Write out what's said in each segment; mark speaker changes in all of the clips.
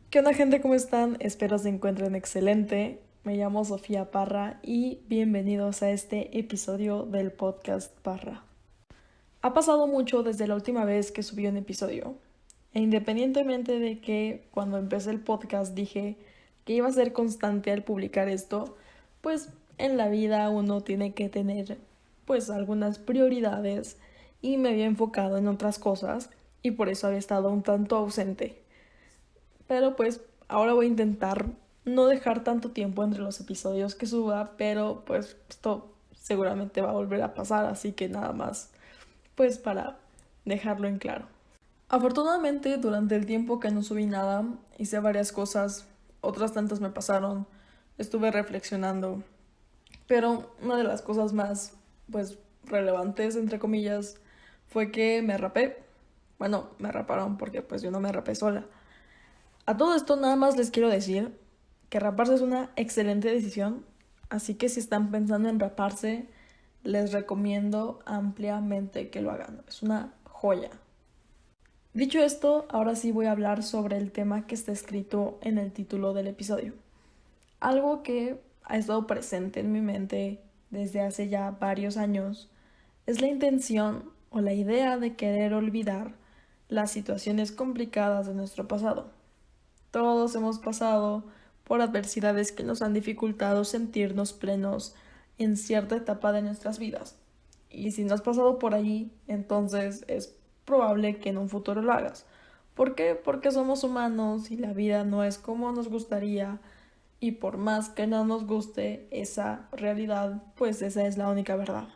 Speaker 1: ¿Qué onda, gente? ¿Cómo están? Espero se encuentren excelente. Me llamo Sofía Parra y bienvenidos a este episodio del podcast Parra. Ha pasado mucho desde la última vez que subí un episodio, e independientemente de que cuando empecé el podcast dije que iba a ser constante al publicar esto, pues en la vida uno tiene que tener pues algunas prioridades y me había enfocado en otras cosas y por eso había estado un tanto ausente. Pero pues ahora voy a intentar no dejar tanto tiempo entre los episodios que suba, pero pues esto seguramente va a volver a pasar, así que nada más pues para dejarlo en claro. Afortunadamente, durante el tiempo que no subí nada, hice varias cosas, otras tantas me pasaron, estuve reflexionando, pero una de las cosas más pues relevantes entre comillas fue que me rapé. Bueno, me raparon porque pues yo no me rapé sola. A todo esto nada más les quiero decir que raparse es una excelente decisión, así que si están pensando en raparse, les recomiendo ampliamente que lo hagan. Es una joya. Dicho esto, ahora sí voy a hablar sobre el tema que está escrito en el título del episodio. Algo que ha estado presente en mi mente desde hace ya varios años es la intención o la idea de querer olvidar las situaciones complicadas de nuestro pasado. Todos hemos pasado por adversidades que nos han dificultado sentirnos plenos en cierta etapa de nuestras vidas. Y si no has pasado por allí, entonces es probable que en un futuro lo hagas. ¿Por qué? Porque somos humanos y la vida no es como nos gustaría y por más que no nos guste esa realidad, pues esa es la única verdad.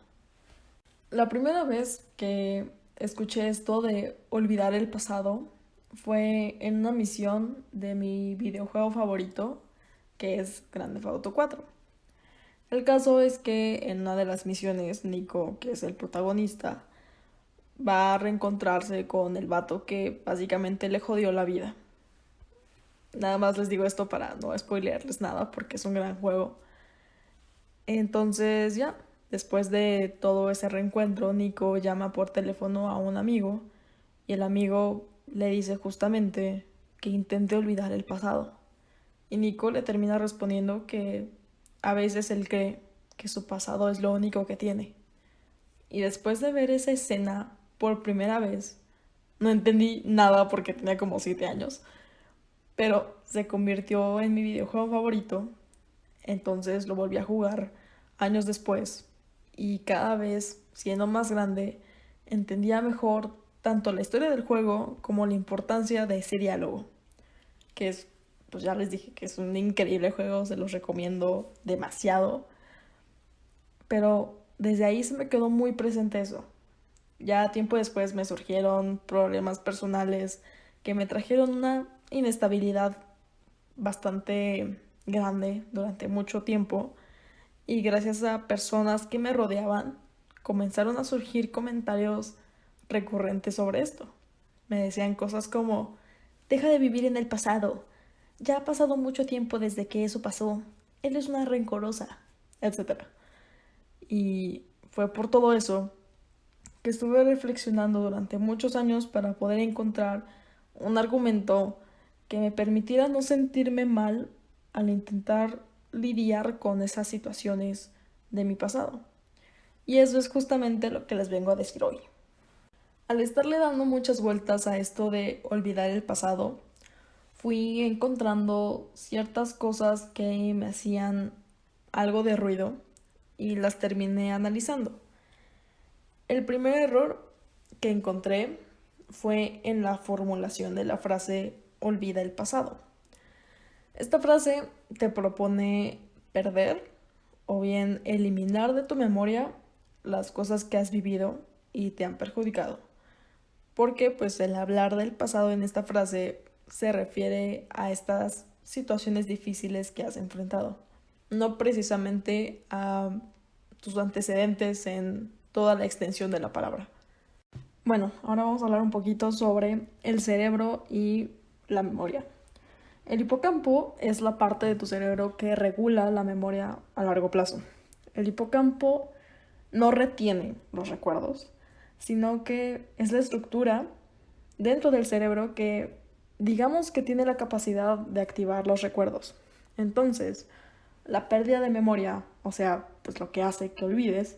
Speaker 1: La primera vez que escuché esto de olvidar el pasado fue en una misión de mi videojuego favorito, que es Grand Theft Auto 4. El caso es que en una de las misiones, Nico, que es el protagonista, va a reencontrarse con el vato que básicamente le jodió la vida. Nada más les digo esto para no spoilearles nada porque es un gran juego. Entonces ya, después de todo ese reencuentro, Nico llama por teléfono a un amigo y el amigo le dice justamente que intente olvidar el pasado. Y Nico le termina respondiendo que a veces él cree que su pasado es lo único que tiene. Y después de ver esa escena por primera vez, no entendí nada porque tenía como 7 años, pero se convirtió en mi videojuego favorito, entonces lo volví a jugar años después y cada vez, siendo más grande, entendía mejor tanto la historia del juego como la importancia de ese diálogo, que es, pues ya les dije que es un increíble juego, se los recomiendo demasiado, pero desde ahí se me quedó muy presente eso. Ya tiempo después me surgieron problemas personales que me trajeron una inestabilidad bastante grande durante mucho tiempo y gracias a personas que me rodeaban comenzaron a surgir comentarios recurrentes sobre esto. Me decían cosas como, deja de vivir en el pasado, ya ha pasado mucho tiempo desde que eso pasó, él es una rencorosa, etcétera. Y fue por todo eso que estuve reflexionando durante muchos años para poder encontrar un argumento que me permitiera no sentirme mal al intentar lidiar con esas situaciones de mi pasado. Y eso es justamente lo que les vengo a decir hoy. Al estarle dando muchas vueltas a esto de olvidar el pasado, fui encontrando ciertas cosas que me hacían algo de ruido y las terminé analizando. El primer error que encontré fue en la formulación de la frase olvida el pasado. Esta frase te propone perder o bien eliminar de tu memoria las cosas que has vivido y te han perjudicado. Porque pues el hablar del pasado en esta frase se refiere a estas situaciones difíciles que has enfrentado, no precisamente a tus antecedentes en toda la extensión de la palabra. Bueno, ahora vamos a hablar un poquito sobre el cerebro y la memoria. El hipocampo es la parte de tu cerebro que regula la memoria a largo plazo. El hipocampo no retiene los recuerdos, sino que es la estructura dentro del cerebro que digamos que tiene la capacidad de activar los recuerdos. Entonces, la pérdida de memoria, o sea, pues lo que hace que olvides,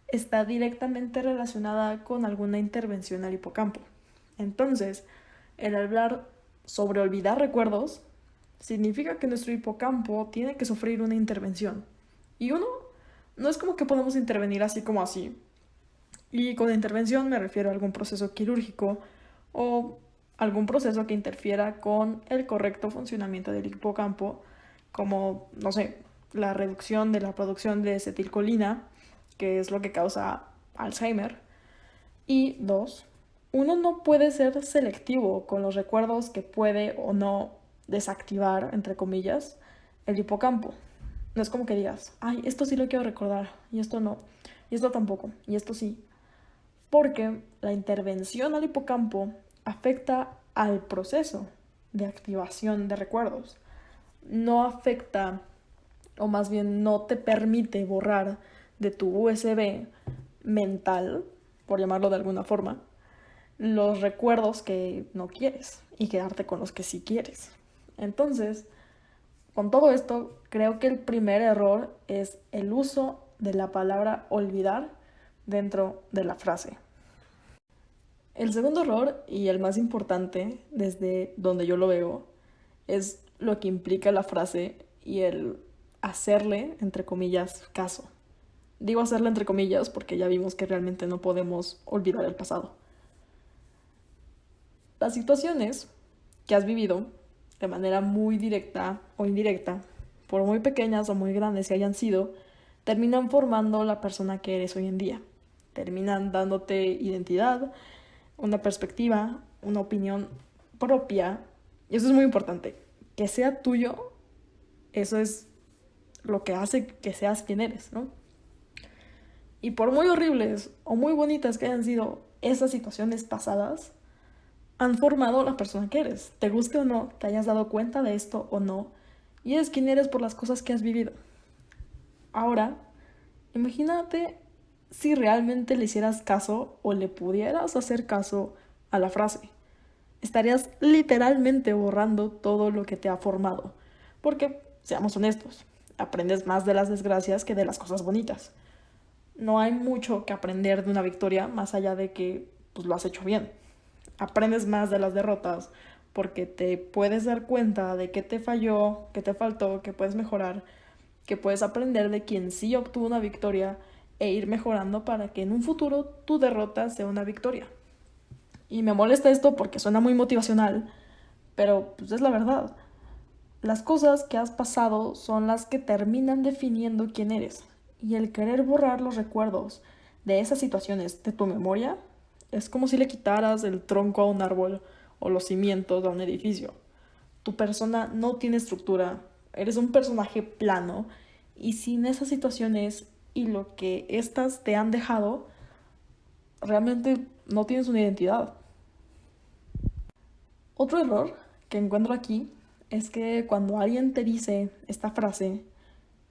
Speaker 1: está directamente relacionada con alguna intervención al hipocampo. Entonces, el hablar sobre olvidar recuerdos significa que nuestro hipocampo tiene que sufrir una intervención. Y no es como que podemos intervenir así como así. Y con intervención me refiero a algún proceso quirúrgico o algún proceso que interfiera con el correcto funcionamiento del hipocampo, como, no sé, la reducción de la producción de acetilcolina, que es lo que causa Alzheimer. Y dos, uno no puede ser selectivo con los recuerdos que puede o no desactivar, entre comillas, el hipocampo. No es como que digas, ay, esto sí lo quiero recordar, y esto no, y esto tampoco, y esto sí. Porque la intervención al hipocampo afecta al proceso de activación de recuerdos. No afecta, o más bien no te permite borrar de tu USB mental, por llamarlo de alguna forma, los recuerdos que no quieres y quedarte con los que sí quieres. Entonces, con todo esto, creo que el primer error es el uso de la palabra olvidar dentro de la frase. El segundo error, y el más importante desde donde yo lo veo, es lo que implica la frase y el hacerle, entre comillas, caso. Digo hacerle entre comillas porque ya vimos que realmente no podemos olvidar el pasado. Las situaciones que has vivido de manera muy directa o indirecta, por muy pequeñas o muy grandes que hayan sido, terminan formando la persona que eres hoy en día. Terminan dándote identidad, una perspectiva, una opinión propia. Y eso es muy importante. Que sea tuyo, eso es lo que hace que seas quien eres, ¿no? Y por muy horribles o muy bonitas que hayan sido esas situaciones pasadas, han formado la persona que eres. Te guste o no, te hayas dado cuenta de esto o no, y eres quien eres por las cosas que has vivido. Ahora, imagínate si realmente le hicieras caso o le pudieras hacer caso a la frase. Estarías literalmente borrando todo lo que te ha formado. Porque, seamos honestos, aprendes más de las desgracias que de las cosas bonitas. No hay mucho que aprender de una victoria más allá de que pues, lo has hecho bien. Aprendes más de las derrotas porque te puedes dar cuenta de qué te falló, qué te faltó, qué puedes mejorar, que puedes aprender de quien sí obtuvo una victoria e ir mejorando para que en un futuro tu derrota sea una victoria. Y me molesta esto porque suena muy motivacional, pero pues es la verdad. Las cosas que has pasado son las que terminan definiendo quién eres. Y el querer borrar los recuerdos de esas situaciones de tu memoria es como si le quitaras el tronco a un árbol o los cimientos a un edificio. Tu persona no tiene estructura, eres un personaje plano y sin esas situaciones y lo que éstas te han dejado, realmente no tienes una identidad. Otro error que encuentro aquí es que cuando alguien te dice esta frase,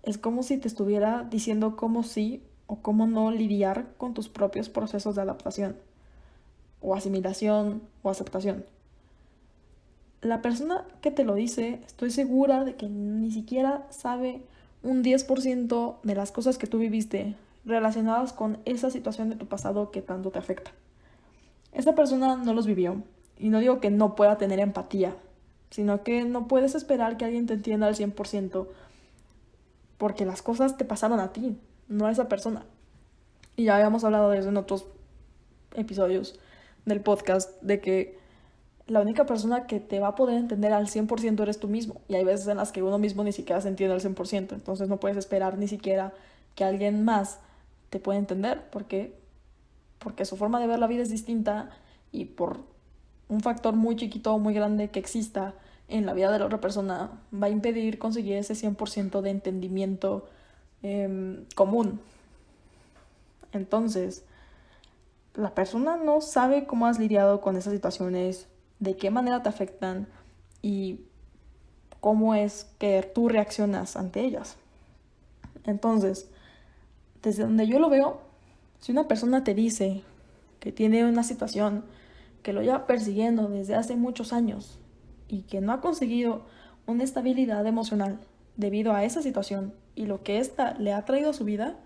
Speaker 1: es como si te estuviera diciendo cómo sí o cómo no lidiar con tus propios procesos de adaptación, o asimilación, o aceptación. La persona que te lo dice, estoy segura de que ni siquiera sabe un 10% de las cosas que tú viviste relacionadas con esa situación de tu pasado que tanto te afecta. Esa persona no los vivió, y no digo que no pueda tener empatía, sino que no puedes esperar que alguien te entienda al 100% porque las cosas te pasaron a ti, no a esa persona. Y ya habíamos hablado de eso en otros episodios del podcast, de que la única persona que te va a poder entender al 100% eres tú mismo. Y hay veces en las que uno mismo ni siquiera se entiende al 100%. Entonces no puedes esperar ni siquiera que alguien más te pueda entender. Porque su forma de ver la vida es distinta y por un factor muy chiquito o muy grande que exista en la vida de la otra persona va a impedir conseguir ese 100% de entendimiento común. Entonces, la persona no sabe cómo has lidiado con esas situaciones, de qué manera te afectan y cómo es que tú reaccionas ante ellas. Entonces, desde donde yo lo veo, si una persona te dice que tiene una situación que lo lleva persiguiendo desde hace muchos años y que no ha conseguido una estabilidad emocional debido a esa situación y lo que ésta le ha traído a su vida,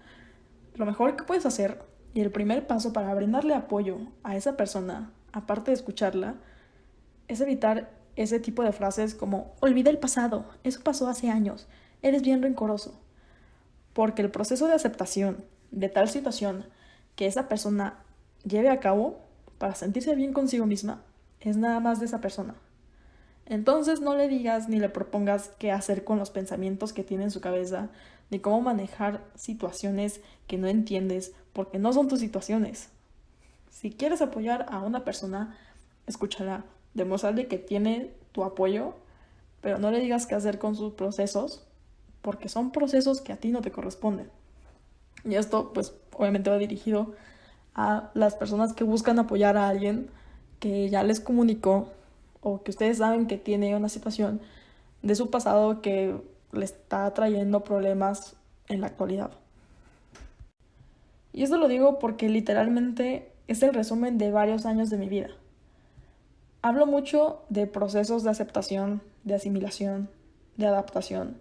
Speaker 1: lo mejor que puedes hacer y el primer paso para brindarle apoyo a esa persona, aparte de escucharla, es evitar ese tipo de frases como olvida el pasado, eso pasó hace años, eres bien rencoroso. Porque el proceso de aceptación de tal situación que esa persona lleve a cabo para sentirse bien consigo misma es nada más de esa persona. Entonces no le digas ni le propongas qué hacer con los pensamientos que tiene en su cabeza, ni cómo manejar situaciones que no entiendes, porque no son tus situaciones. Si quieres apoyar a una persona, escúchala, demostrarle que tiene tu apoyo, pero no le digas qué hacer con sus procesos, porque son procesos que a ti no te corresponden. Y esto, pues, obviamente va dirigido a las personas que buscan apoyar a alguien que ya les comunicó o que ustedes saben que tiene una situación de su pasado que le está trayendo problemas en la actualidad. Y esto lo digo porque literalmente es el resumen de varios años de mi vida. Hablo mucho de procesos de aceptación, de asimilación, de adaptación,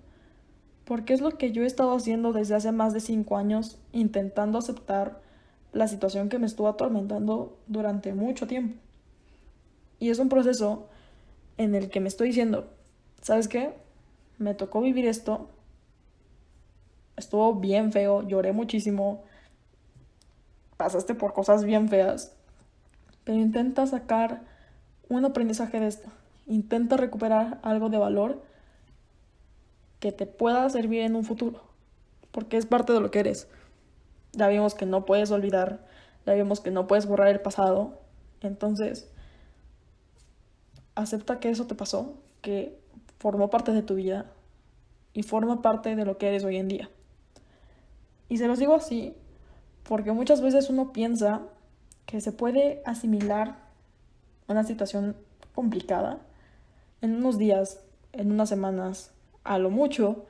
Speaker 1: porque es lo que yo he estado haciendo desde hace más de 5 años, intentando aceptar la situación que me estuvo atormentando durante mucho tiempo. Y es un proceso en el que me estoy diciendo, ¿sabes qué? Me tocó vivir esto, estuvo bien feo, lloré muchísimo, pasaste por cosas bien feas, pero intenta sacar un aprendizaje de esto. Intenta recuperar algo de valor que te pueda servir en un futuro, porque es parte de lo que eres. Ya vimos que no puedes olvidar, ya vimos que no puedes borrar el pasado, entonces acepta que eso te pasó, que formó parte de tu vida y forma parte de lo que eres hoy en día. Y se los digo así porque muchas veces uno piensa que se puede asimilar una situación complicada en unos días, en unas semanas, a lo mucho,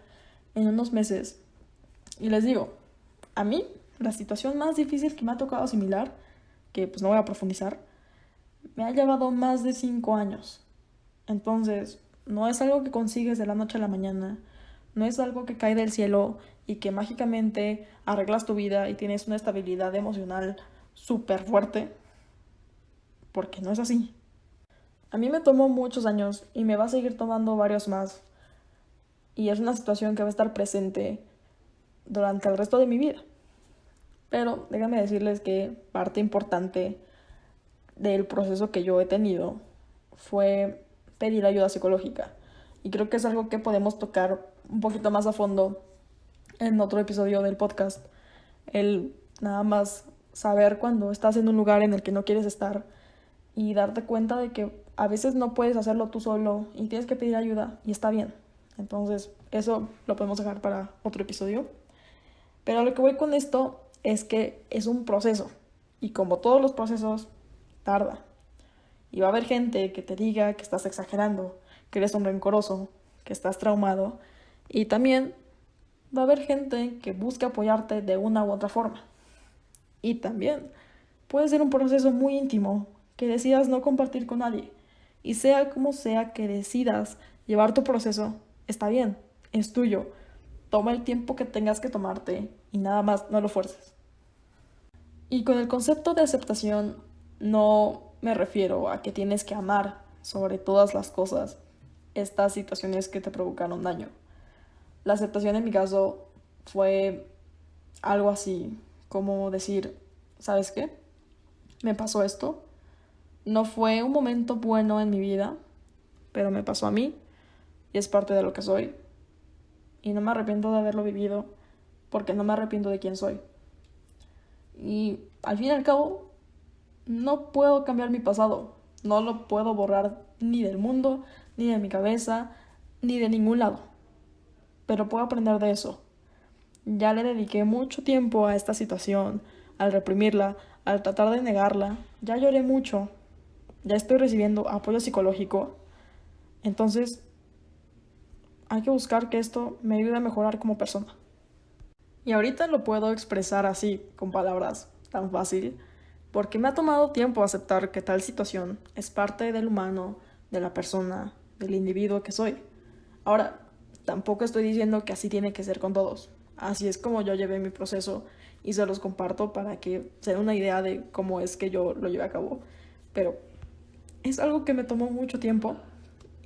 Speaker 1: en unos meses. Y les digo, a mí la situación más difícil que me ha tocado asimilar, que pues no voy a profundizar, me ha llevado más de 5 años. Entonces, no es algo que consigues de la noche a la mañana, no es algo que cae del cielo y que mágicamente arreglas tu vida y tienes una estabilidad emocional súper fuerte, porque no es así. A mí me tomó muchos años y me va a seguir tomando varios más. Y es una situación que va a estar presente durante el resto de mi vida. Pero déjenme decirles que parte importante del proceso que yo he tenido fue pedir ayuda psicológica. Y creo que es algo que podemos tocar un poquito más a fondo en otro episodio del podcast. El nada más saber cuando estás en un lugar en el que no quieres estar y darte cuenta de que a veces no puedes hacerlo tú solo y tienes que pedir ayuda y está bien. Entonces, eso lo podemos dejar para otro episodio. Pero a lo que voy con esto es que es un proceso y como todos los procesos, tarda. Y va a haber gente que te diga que estás exagerando, que eres un rencoroso, que estás traumado. Y también va a haber gente que busca apoyarte de una u otra forma. Y también puede ser un proceso muy íntimo que decidas no compartir con nadie. Y sea como sea que decidas llevar tu proceso, está bien, es tuyo. Toma el tiempo que tengas que tomarte y nada más, no lo fuerces. Y con el concepto de aceptación no me refiero a que tienes que amar sobre todas las cosas estas situaciones que te provocaron daño. La aceptación en mi caso fue algo así, como decir, ¿sabes qué? Me pasó esto. No fue un momento bueno en mi vida, pero me pasó a mí y es parte de lo que soy. Y no me arrepiento de haberlo vivido porque no me arrepiento de quién soy. Y al fin y al cabo, no puedo cambiar mi pasado. No lo puedo borrar ni del mundo, ni de mi cabeza, ni de ningún lado. Pero puedo aprender de eso. Ya le dediqué mucho tiempo a esta situación, al reprimirla, al tratar de negarla. Ya lloré mucho. Ya estoy recibiendo apoyo psicológico. Entonces, hay que buscar que esto me ayude a mejorar como persona. Y ahorita lo puedo expresar así, con palabras tan fácil, porque me ha tomado tiempo aceptar que tal situación es parte del humano, de la persona, del individuo que soy. Ahora, tampoco estoy diciendo que así tiene que ser con todos. Así es como yo llevé mi proceso y se los comparto para que se den una idea de cómo es que yo lo llevé a cabo. Pero es algo que me tomó mucho tiempo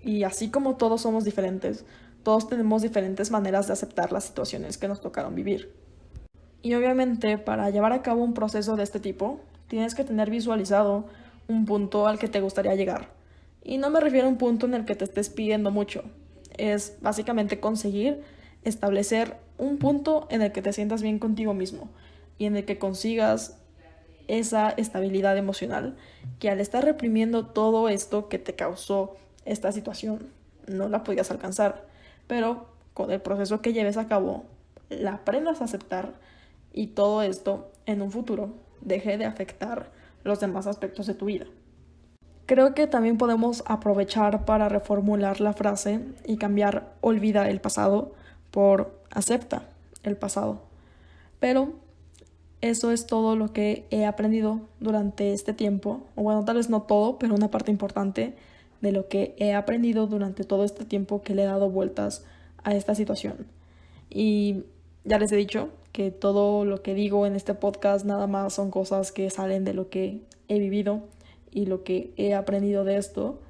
Speaker 1: y así como todos somos diferentes, todos tenemos diferentes maneras de aceptar las situaciones que nos tocaron vivir. Y obviamente para llevar a cabo un proceso de este tipo, tienes que tener visualizado un punto al que te gustaría llegar. Y no me refiero a un punto en el que te estés pidiendo mucho. Es básicamente conseguir establecer un punto en el que te sientas bien contigo mismo y en el que consigas esa estabilidad emocional que al estar reprimiendo todo esto que te causó esta situación no la podías alcanzar, pero con el proceso que lleves a cabo la aprendas a aceptar y todo esto en un futuro deje de afectar los demás aspectos de tu vida. Creo que también podemos aprovechar para reformular la frase y cambiar olvida el pasado por acepta el pasado. Pero eso es todo lo que he aprendido durante este tiempo, o bueno, tal vez no todo, pero una parte importante de lo que he aprendido durante todo este tiempo que le he dado vueltas a esta situación. Y ya les he dicho que todo lo que digo en este podcast nada más son cosas que salen de lo que he vivido y lo que he aprendido de esto.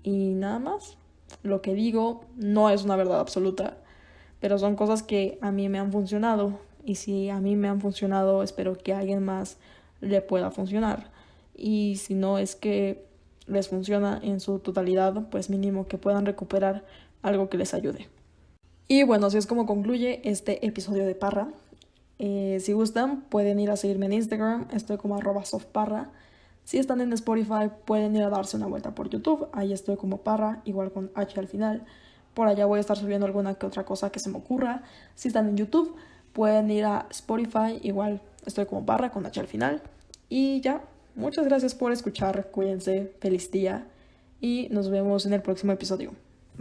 Speaker 1: Y nada más, lo que digo no es una verdad absoluta, pero son cosas que a mí me han funcionado. Y si a mí me han funcionado, espero que a alguien más le pueda funcionar. Y si no es que les funciona en su totalidad, pues mínimo que puedan recuperar algo que les ayude. Y bueno, así es como concluye este episodio de Parra. Si gustan, pueden ir a seguirme en Instagram, estoy como @softparra. Si están en Spotify, pueden ir a darse una vuelta por YouTube, ahí estoy como Parra, igual con H al final. Por allá voy a estar subiendo alguna que otra cosa que se me ocurra. Si están en YouTube, pueden ir a Spotify, igual estoy como Parra con H al final. Y ya, muchas gracias por escuchar, cuídense, feliz día y nos vemos en el próximo episodio.